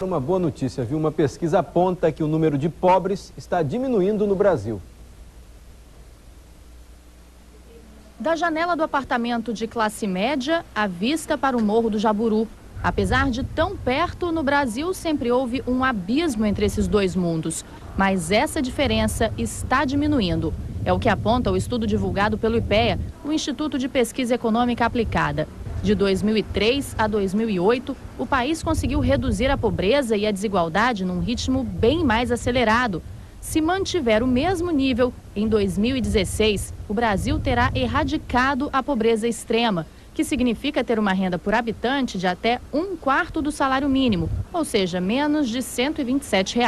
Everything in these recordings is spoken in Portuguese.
uma boa notícia, viu? Uma pesquisa aponta que o número de pobres está diminuindo no Brasil. Da janela do apartamento de classe média, a vista para o Morro do Jaburu. Apesar de tão perto, no Brasil sempre houve um abismo entre esses dois mundos. Mas essa diferença está diminuindo. É o que aponta o estudo divulgado pelo IPEA, o Instituto de Pesquisa Econômica Aplicada. De 2003 a 2008, o país conseguiu reduzir a pobreza e a desigualdade num ritmo bem mais acelerado. Se mantiver o mesmo nível, em 2016, o Brasil terá erradicado a pobreza extrema, que significa ter uma renda por habitante de até 1/4 do salário mínimo, ou seja, menos de R$ 127.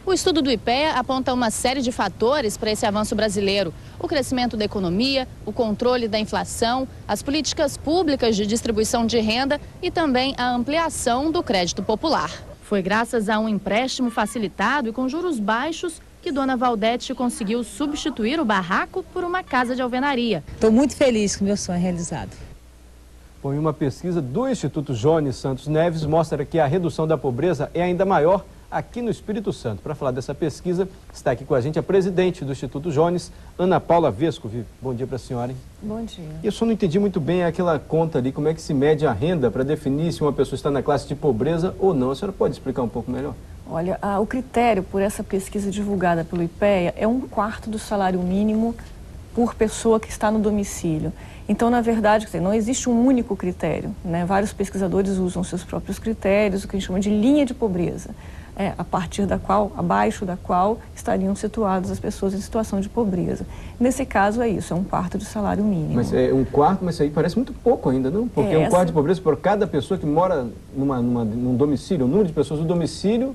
O estudo do IPEA aponta uma série de fatores para esse avanço brasileiro: o crescimento da economia, o controle da inflação, as políticas públicas de distribuição de renda e também a ampliação do crédito popular. Foi graças a um empréstimo facilitado e com juros baixos que Dona Valdete conseguiu substituir o barraco por uma casa de alvenaria. Estou muito feliz com o meu sonho realizado. Bom, uma pesquisa do Instituto Jones Santos Neves mostra que a redução da pobreza é ainda maior aqui no Espírito Santo. Para falar dessa pesquisa, está aqui com a gente a presidente do Instituto Jones, Ana Paula Vesco. Bom dia para a senhora. Hein? Bom dia. E eu só não entendi muito bem aquela conta ali, como é que se mede a renda para definir se uma pessoa está na classe de pobreza ou não. A senhora pode explicar um pouco melhor? Olha, o critério por essa pesquisa divulgada pelo IPEA é 1/4 do salário mínimo por pessoa que está no domicílio. Então, na verdade, não existe um único critério, né? Vários pesquisadores usam seus próprios critérios, o que a gente chama de linha de pobreza, a partir da qual, abaixo da qual, estariam situadas as pessoas em situação de pobreza. Nesse caso é isso, é 1/4 do salário mínimo. Mas é 1/4, mas isso aí parece muito pouco ainda, não? Porque 1/4 de pobreza por cada pessoa que mora num domicílio, o número de pessoas no domicílio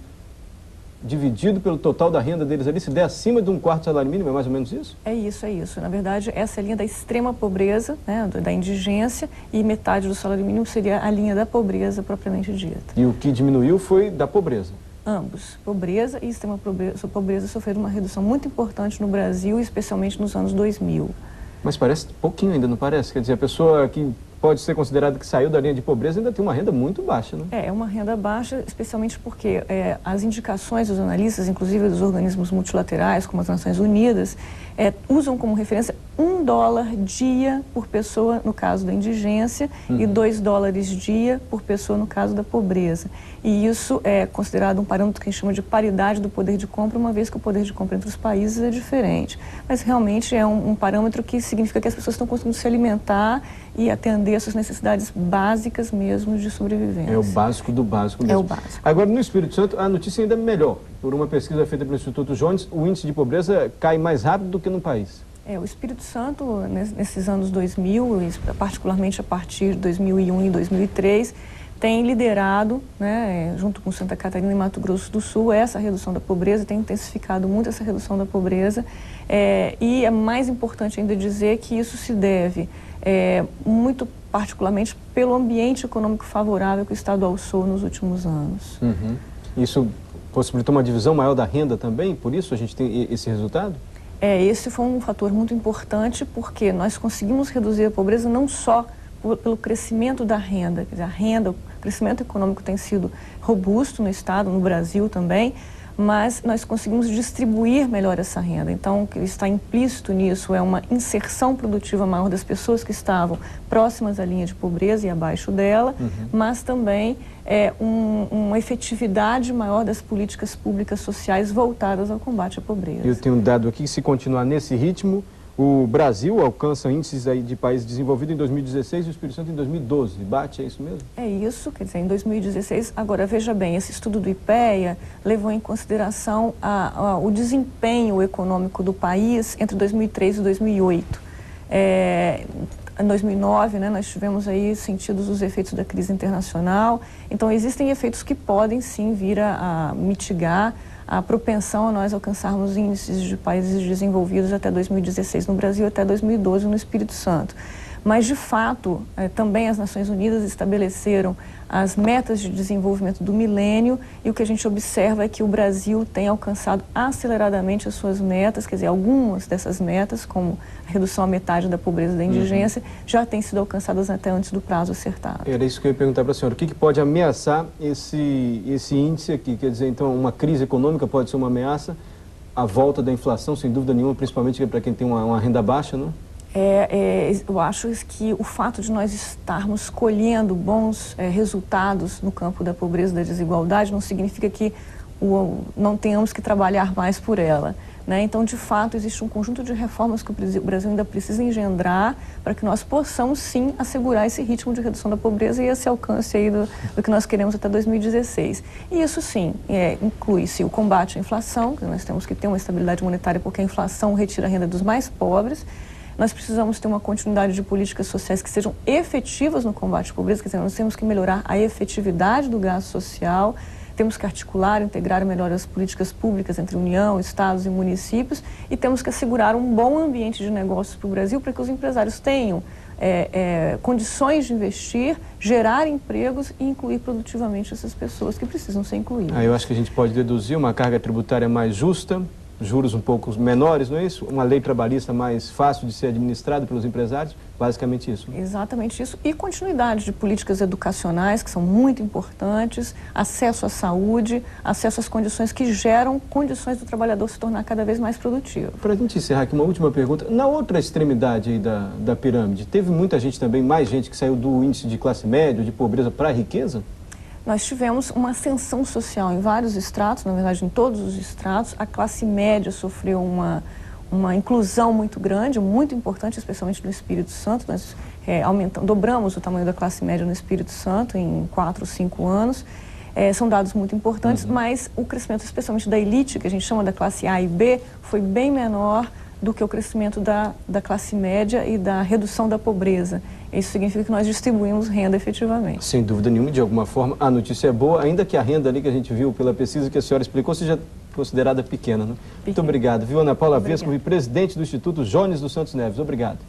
dividido pelo total da renda deles ali, se der acima de 1/4 do salário mínimo, é mais ou menos isso? É isso, é isso. Na verdade, essa é a linha da extrema pobreza, né, da indigência, e metade do salário mínimo seria a linha da pobreza propriamente dita. E o que diminuiu foi da pobreza? Ambos. Pobreza e extrema pobreza sofreram uma redução muito importante no Brasil, especialmente nos anos 2000. Mas parece pouquinho ainda, não parece? Quer dizer, a pessoa que pode ser considerada que saiu da linha de pobreza ainda tem uma renda muito baixa, né? É uma renda baixa, especialmente porque as indicações dos analistas, inclusive dos organismos multilaterais, como as Nações Unidas, usam como referência $1 dia por pessoa no caso da indigência e $2 dia por pessoa no caso da pobreza. E isso é considerado um parâmetro que a gente chama de paridade do poder de compra, uma vez que o poder de compra entre os países é diferente. Mas realmente é um parâmetro que significa que as pessoas estão conseguindo se alimentar e atender às suas necessidades básicas mesmo de sobrevivência. É o básico do básico mesmo. É o básico. Agora, no Espírito Santo, a notícia ainda é melhor. Por uma pesquisa feita pelo Instituto Jones, o índice de pobreza cai mais rápido do que no país. O Espírito Santo, nesses anos 2000, particularmente a partir de 2001 e 2003, tem liderado, né, junto com Santa Catarina e Mato Grosso do Sul, essa redução da pobreza, tem intensificado muito essa redução da pobreza. E é mais importante ainda dizer que isso se deve muito particularmente pelo ambiente econômico favorável que o Estado alçou nos últimos anos. Isso possibilitou uma divisão maior da renda também? Por isso a gente tem esse resultado? Esse foi um fator muito importante porque nós conseguimos reduzir a pobreza não só pelo crescimento da renda, quer dizer, o crescimento econômico tem sido robusto no Estado, no Brasil também, mas nós conseguimos distribuir melhor essa renda. Então, o que está implícito nisso é uma inserção produtiva maior das pessoas que estavam próximas à linha de pobreza e abaixo dela, mas também uma efetividade maior das políticas públicas sociais voltadas ao combate à pobreza. Eu tenho um dado aqui que, se continuar nesse ritmo, o Brasil alcança índices aí de país desenvolvido em 2016 e o Espírito Santo em 2012. Bate, é isso mesmo? É isso, quer dizer, em 2016. Agora, veja bem, esse estudo do IPEA levou em consideração o desempenho econômico do país entre 2003 e 2008. Em 2009, né, nós tivemos aí sentidos os efeitos da crise internacional. Então, existem efeitos que podem, sim, vir a mitigar a propensão a nós alcançarmos índices de países desenvolvidos até 2016 no Brasil, até 2012 no Espírito Santo. Mas, de fato, também as Nações Unidas estabeleceram as metas de desenvolvimento do milênio e o que a gente observa é que o Brasil tem alcançado aceleradamente as suas metas, quer dizer, algumas dessas metas, como a redução à metade da pobreza e da indigência, já têm sido alcançadas até antes do prazo acertado. Era isso que eu ia perguntar para a senhora. O que pode ameaçar esse índice aqui? Quer dizer, então, uma crise econômica pode ser uma ameaça? A volta da inflação, sem dúvida nenhuma, principalmente para quem tem uma renda baixa, não? Eu acho que o fato de nós estarmos colhendo bons resultados no campo da pobreza e da desigualdade não significa que não tenhamos que trabalhar mais por ela, né? Então, de fato, existe um conjunto de reformas que o Brasil ainda precisa engendrar para que nós possamos, sim, assegurar esse ritmo de redução da pobreza e esse alcance aí do que nós queremos até 2016. E isso, sim, inclui-se o combate à inflação, que nós temos que ter uma estabilidade monetária porque a inflação retira a renda dos mais pobres. Nós precisamos ter uma continuidade de políticas sociais que sejam efetivas no combate à pobreza, quer dizer, nós temos que melhorar a efetividade do gasto social, temos que articular, integrar melhor as políticas públicas entre União, Estados e municípios e temos que assegurar um bom ambiente de negócios para o Brasil para que os empresários tenham condições de investir, gerar empregos e incluir produtivamente essas pessoas que precisam ser incluídas. Eu acho que a gente pode deduzir uma carga tributária mais justa, juros um pouco menores, não é isso? Uma lei trabalhista mais fácil de ser administrada pelos empresários, basicamente isso. Exatamente isso. E continuidade de políticas educacionais, que são muito importantes, acesso à saúde, acesso às condições que geram condições do trabalhador se tornar cada vez mais produtivo. Para a gente encerrar aqui, uma última pergunta. Na outra extremidade aí da pirâmide, teve muita gente também, mais gente que saiu do índice de classe média, de pobreza para a riqueza? Nós tivemos uma ascensão social em vários estratos, na verdade em todos os estratos. A classe média sofreu uma inclusão muito grande, muito importante, especialmente no Espírito Santo. Nós dobramos o tamanho da classe média no Espírito Santo em 4 ou 5 anos. São dados muito importantes, mas o crescimento, especialmente da elite, que a gente chama da classe A e B, foi bem menor do que o crescimento da classe média e da redução da pobreza. Isso significa que nós distribuímos renda efetivamente. Sem dúvida nenhuma, de alguma forma, a notícia é boa, ainda que a renda ali que a gente viu pela pesquisa que a senhora explicou seja considerada pequena, né? Muito obrigado, viu, Ana Paula Vesco, presidente do Instituto Jones dos Santos Neves. Obrigado.